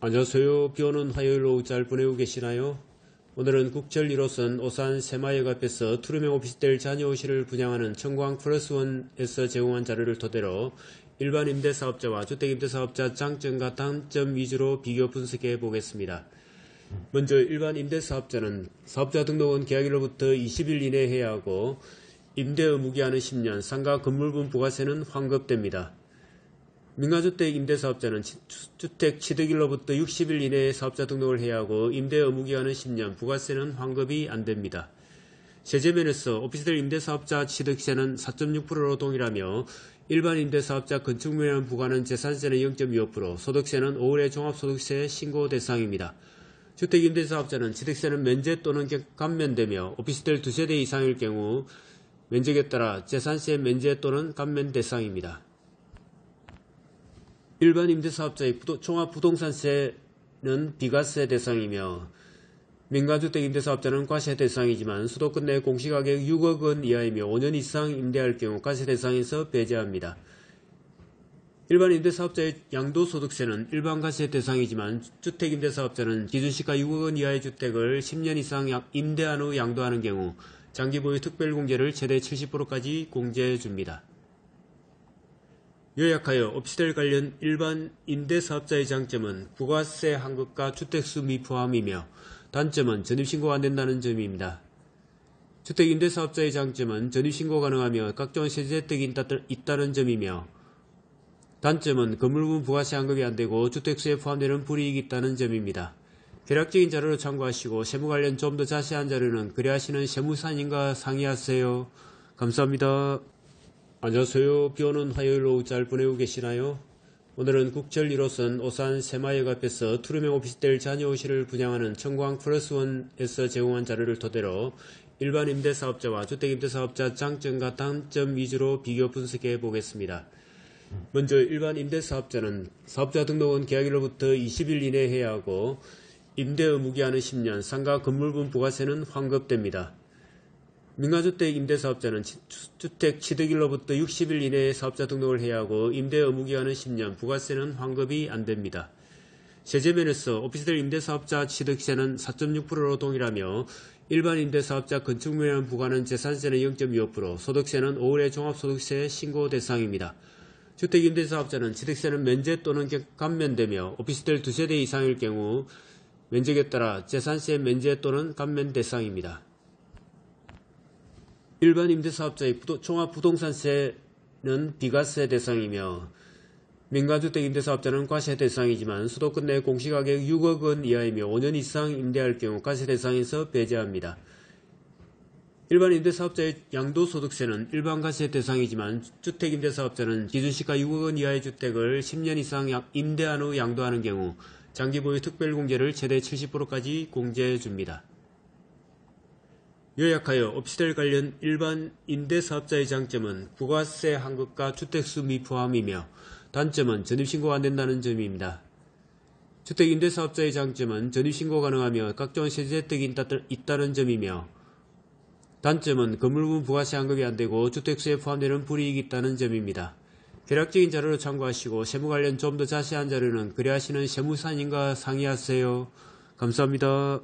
안녕하세요. 비오는 화요일 오후 잘 보내고 계시나요? 오늘은 국철 1호선 오산 새마역 앞에서 투룸형 오피스텔 잔여호실을 분양하는 청광 플러스원에서 제공한 자료를 토대로 일반 임대사업자와 주택임대사업자 장점과 단점 위주로 비교 분석해 보겠습니다. 먼저 일반 임대사업자는 사업자 등록은 계약일로부터 20일 이내에 해야 하고 임대 의무기한은 10년, 상가 건물분 부가세는 환급됩니다. 민간주택 임대사업자는 주택 취득일로부터 60일 이내에 사업자 등록을 해야 하고 임대 의무기한은 10년, 부가세는 환급이 안됩니다. 세제면에서 오피스텔 임대사업자 취득세는 4.6%로 동일하며 일반 임대사업자 건축물에는 부과하는 재산세는 0.25%, 소득세는 5월의 종합소득세 신고 대상입니다. 주택 임대사업자는 취득세는 면제 또는 감면되며 오피스텔 2세대 이상일 경우 면적에 따라 재산세 면제 또는 감면 대상입니다. 일반 임대사업자의 종합부동산세는 비과세 대상이며 민간주택 임대사업자는 과세 대상이지만 수도권 내 공시가격 6억 원 이하이며 5년 이상 임대할 경우 과세 대상에서 배제합니다. 일반 임대사업자의 양도소득세는 일반 과세 대상이지만 주택임대사업자는 기준시가 6억 원 이하의 주택을 10년 이상 임대한 후 양도하는 경우 장기보유 특별공제를 최대 70%까지 공제해줍니다. 요약하여 오피스텔 관련 일반 임대사업자의 장점은 부가세 환급과 주택수 미포함이며 단점은 전입신고가 안된다는 점입니다. 주택임대사업자의 장점은 전입신고 가능하며 각종 세제 혜택이 있다는 점이며 단점은 건물분 부가세 환급이 안되고 주택수에 포함되는 불이익이 있다는 점입니다. 개략적인 자료를 참고하시고 세무 관련 좀 더 자세한 자료는 거래하시는 세무사님과 상의하세요. 감사합니다. 안녕하세요. 비오는 화요일 오후 잘 보내고 계시나요? 오늘은 국철 1호선 오산 새마역 앞에서 투룸형 오피스텔 잔여호실을 분양하는 청광 플러스원에서 제공한 자료를 토대로 일반 임대사업자와 주택임대사업자 장점과 단점 위주로 비교 분석해 보겠습니다. 먼저 일반 임대사업자는 사업자 등록은 계약일로부터 20일 이내에 해야 하고 임대 의무기한은 10년, 상가 건물분 부가세는 환급됩니다. 민간주택 임대사업자는 주택 취득일로부터 60일 이내에 사업자 등록을 해야 하고 임대 의무기한은 10년, 부가세는 환급이 안됩니다. 세제면에서 오피스텔 임대사업자 취득세는 4.6%로 동일하며 일반 임대사업자 건축물에는 부과하는 재산세는 0.25%, 소득세는 5월의 종합소득세 신고 대상입니다. 주택 임대사업자는 취득세는 면제 또는 감면되며 오피스텔 2세대 이상일 경우 면적에 따라 재산세 면제 또는 감면 대상입니다. 일반 임대사업자의 종합부동산세는 비과세 대상이며 민간주택 임대사업자는 과세 대상이지만 수도권 내 공시가격 6억 원 이하이며 5년 이상 임대할 경우 과세 대상에서 배제합니다. 일반 임대사업자의 양도소득세는 일반 과세 대상이지만 주택임대사업자는 기준시가 6억 원 이하의 주택을 10년 이상 임대한 후 양도하는 경우 장기보유 특별공제를 최대 70%까지 공제해줍니다. 요약하여 오피스텔 관련 일반 임대사업자의 장점은 부가세 환급과 주택수 미포함이며 단점은 전입신고가 안된다는 점입니다. 주택임대사업자의 장점은 전입신고 가능하며 각종 세제 혜택이 있다는 점이며 단점은 건물분 부가세 환급이 안되고 주택수에 포함되는 불이익이 있다는 점입니다. 개략적인 자료를 참고하시고 세무 관련 좀 더 자세한 자료는 거래하시는 세무사님과 상의하세요. 감사합니다.